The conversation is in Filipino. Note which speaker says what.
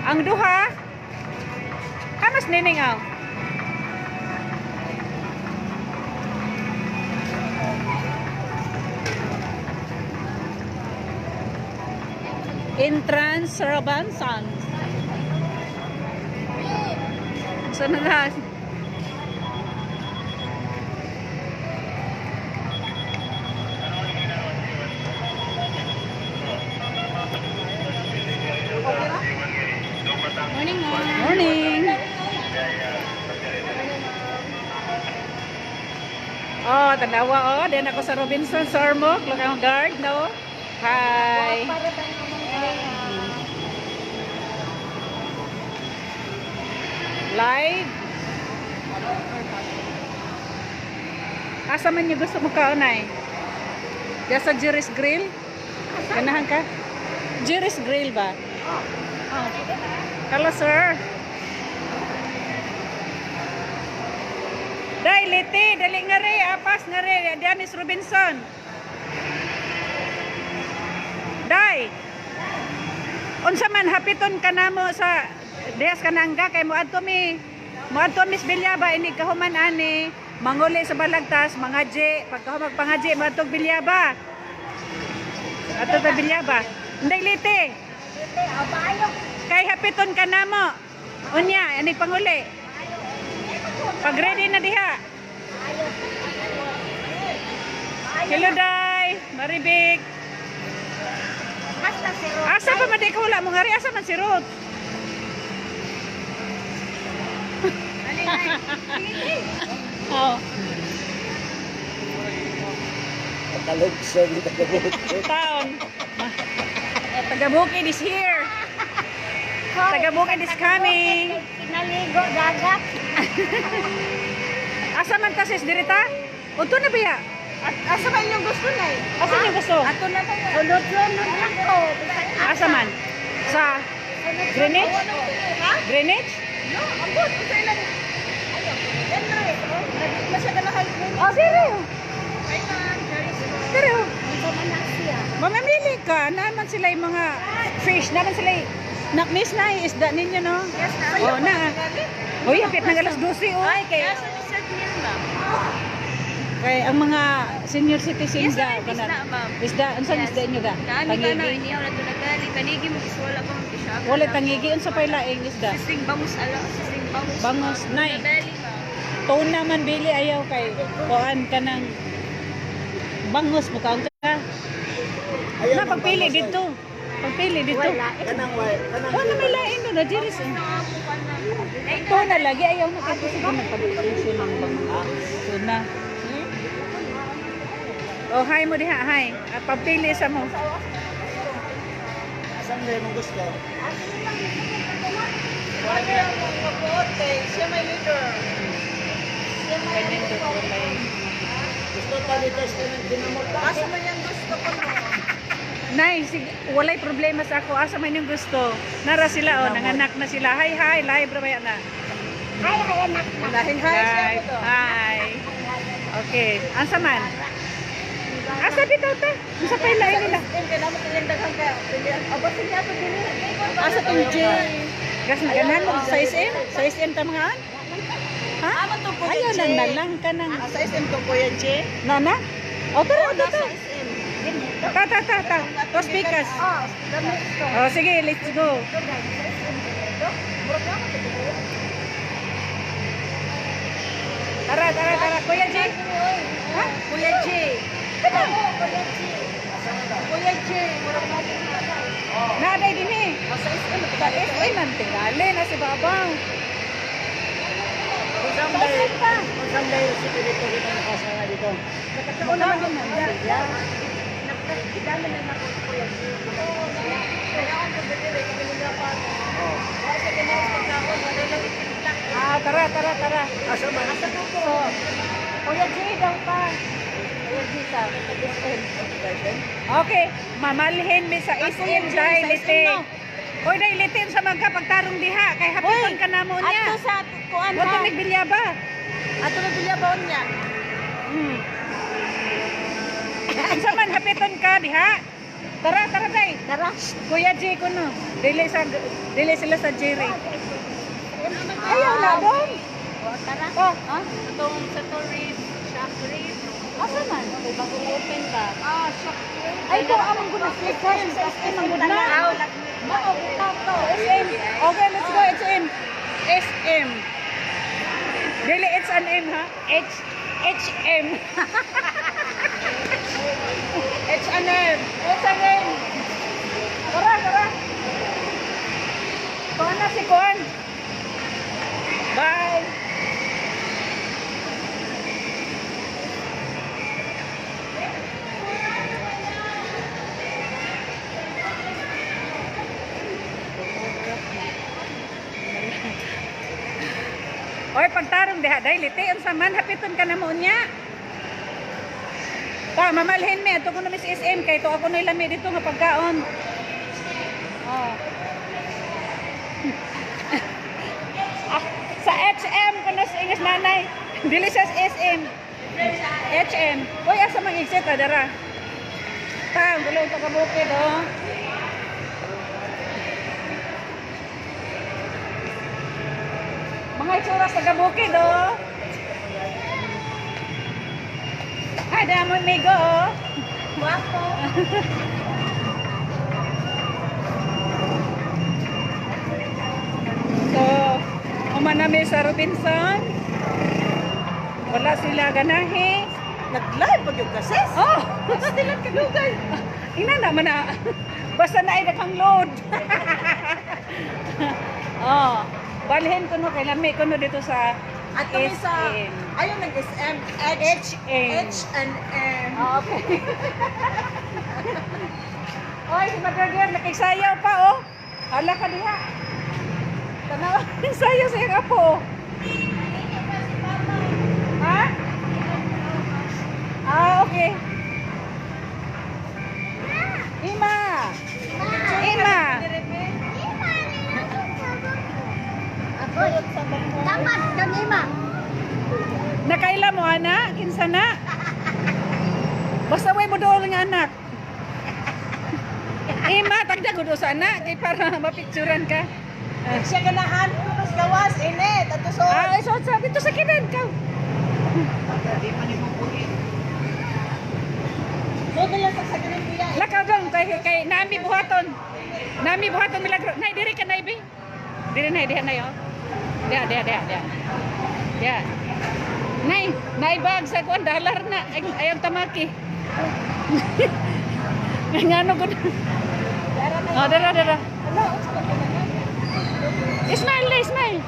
Speaker 1: Ang duha. Hamas nining aw. Entrance Robinson. Sanahan.
Speaker 2: Morning,
Speaker 1: Morning. Oh, tanawa oh. Then ako sa Robinson Sormok. Look ang guard, no? Hi. Live. Asa man niyo gusto mo kaunay? Diya sa Jerry's Grill? Ganahan ka? Jerry's Grill ba? Oh. Hello, sir. Day, liti. Dali nga rin. Apas nga rin. Dennis Robinson. Day. Unsa man, hapiton ka na mo sa Des kanangga kay muadto mi Miss Bilyaba ini kahuman ani manguli sa balagtas mangaji pagkahumag pangaji matog Bilyaba ato ta Bilyaba nday liti kay hapiton ka namo unya ani panguli pag ready na diha. Hello day Maribik asa pa man di ka wala mo ngari asa man si Ruth. Oh.
Speaker 3: Tagalogson ni Tagabukid.
Speaker 1: Town. Tagabukid is here. Tagabukid is coming.
Speaker 2: Kinaligo, dagat.
Speaker 1: Asa man ta sis dirita? Unto na biya.
Speaker 2: Asa man yung gusto na eh?
Speaker 1: Asa yung gusto?
Speaker 2: Ato na tayo. Sunod-sunod lang ko.
Speaker 1: Asa man? Sa Greenwich?
Speaker 2: Ha?
Speaker 1: Greenwich?
Speaker 2: No, ambot. Ito ilang. Andre, masya ka na high.
Speaker 1: Oh, dire.
Speaker 2: Ay na,
Speaker 1: Dire.
Speaker 2: Ito man na siya.
Speaker 1: Mamamili ka. Naman sila yung mga fish. Naman sila yung nakmis na yung isda ninyo, no?
Speaker 2: Yes na.
Speaker 1: Oh, na. Uy, hapit ng alas 12, oh.
Speaker 2: Ay, kaya sa Sir Mirna.
Speaker 1: Kay ang mga senior citizen
Speaker 2: Yes,
Speaker 1: daw
Speaker 2: isda, ma'am.
Speaker 1: Isda, unsa isda inyo ga?
Speaker 2: Kani ka na,
Speaker 1: Tangigi.
Speaker 2: iniyaw na ito nagali. Kanigi mo kiswala pa mong kisya.
Speaker 1: Wala tangigi unsa pay laing isda?
Speaker 2: Sising bangus ala, sising bangus.
Speaker 1: Bangus, nay.
Speaker 2: Belly ba?
Speaker 1: Tuon naman bili ayaw kay kuan ka ng bangus mo kaon ka. Na pagpili dito. Pagpili dito.
Speaker 3: Kanang kanang
Speaker 1: Wala may lain no na diris. Ito na lagi ayaw na kasi sige magpabilisyon ng bangus. Tuna. Oh, hi mo diha, hi. Pagpili sa mo.
Speaker 3: Asan na yung gusto?
Speaker 2: Siya may leader.
Speaker 1: Ganyan to kulay.
Speaker 3: Gusto pa dito sa dinamot.
Speaker 2: Asa man yung gusto ko no?
Speaker 1: Nay, sige, walay problema sa ako. Asa man yung gusto. Nara sila, oh, nanganak na sila. Hi, hi, live ra ba yan na?
Speaker 2: Ay, anak. Dahil
Speaker 1: Live. Hi. Okay. Asa man? Asa bitaw ta? Asa pa ilain nila?
Speaker 2: Asa tong J?
Speaker 1: Gas na ganan mo sa SM? Sa SM ta mga an? Ha? Ayaw lang na lang ka nang.
Speaker 2: Sa SM to Kuya J?
Speaker 1: Nana? O, tara,
Speaker 2: Nasa
Speaker 1: tara.
Speaker 2: SM.
Speaker 1: Ta. To speakers. Oh, sige, let's go. Tara. Kuya G. Ha?
Speaker 2: Kuya J. Kuya J.
Speaker 1: Naday din eh.
Speaker 2: Sa SM.
Speaker 1: Sa SM man tingali na si Babang.
Speaker 3: Sunday si dito kita nakasama dito.
Speaker 1: Oo naman din man.
Speaker 2: Dami na ako Kuya J. Kaya ako pagdadiri kami nila pa. Kasi kinausin na ako. Wala lang itinta.
Speaker 1: Ah, tara.
Speaker 3: Asa man?
Speaker 2: Asa to po?
Speaker 1: Kuya G daw pa. Okay, mamalhin mi sa SM dahil liti. Hoy, dahil litin sa magkapagtarong diha. Kay hapiton ka na mo niya.
Speaker 2: Ato sa kuan
Speaker 1: Wato
Speaker 2: ha.
Speaker 1: nagbilyaba.
Speaker 2: Ato na bilyabaon niya.
Speaker 1: Sa man hapiton ka diha. Tara, tara day.
Speaker 2: Tara.
Speaker 1: Kuya J ko no. Dili sila sa Jerry.
Speaker 2: Ayaw na doon. Tara.
Speaker 1: Oh,
Speaker 2: Ha? Itong sa tourist, shop rate.
Speaker 1: asa man?
Speaker 2: Okay, bago open ka. Shop rate.
Speaker 1: Ay, ito amang guna. Kasi sa SM ang guna. SM. Okay, let's go. SM. SM. Dili, it's an M, ha? HM. It's an M. It's an M. Tara, tara. Kuhan na si Kuhan. Bye. Oy, pagtarong diha day liti unsa man hapiton ka na mo niya. Ta mamalhin mi ato kuno mi sa SM kay to ako noy lami dito nga pagkaon. Oh. Sa HM kuno sa English nanay. Dili sa SM. HM. Oy asa mang exit dara. Ta gulo to ka bukid oh. Mga itsura sa gabukid, oh. Ada mo migo, oh.
Speaker 2: Wapo.
Speaker 1: So, umanami sa Robinson. Wala sila ganahe.
Speaker 2: Nag-live pag yung kases.
Speaker 1: Oh!
Speaker 2: Basta nilang kadugay.
Speaker 1: Ina naman na. Basta na ay nakang load. Oh. Balhin ko no, kay lami ko no dito sa
Speaker 2: At kami sa,
Speaker 1: SM.
Speaker 2: ayun nag-SM,
Speaker 1: HM.
Speaker 2: H&M.
Speaker 1: Ah, okay. Oy, si Madagir, nakiksayaw pa, oh. Hala ka diha. Tanaw, sayaw sa iyang apo. Ha? Ah, okay. Ima. Ima.
Speaker 2: Dapat, kanima.
Speaker 1: Nakaila mo, anak? Kinsa na? Basta way mo doon nga anak. Ima, tagdag ko sa anak. Kay para mapicturan ka.
Speaker 2: Siya ganahan ko, mas gawas, init, at so.
Speaker 1: Ah, so, dito sa kinan ka.
Speaker 2: Di pa ni mo buhin. So, dala sa ganun kuya.
Speaker 1: Lakaw dong, kay nami buhaton. Nami buhaton milagro. Nay, diri ka na, ibi. Diri na, diha na yun. Diha. Diha. Nay, naibag sa kuwan, dalar na. Ayaw tamaki. Ngano ko na.
Speaker 2: Dara na
Speaker 1: Oh, dara.
Speaker 2: Hello,
Speaker 1: Smile.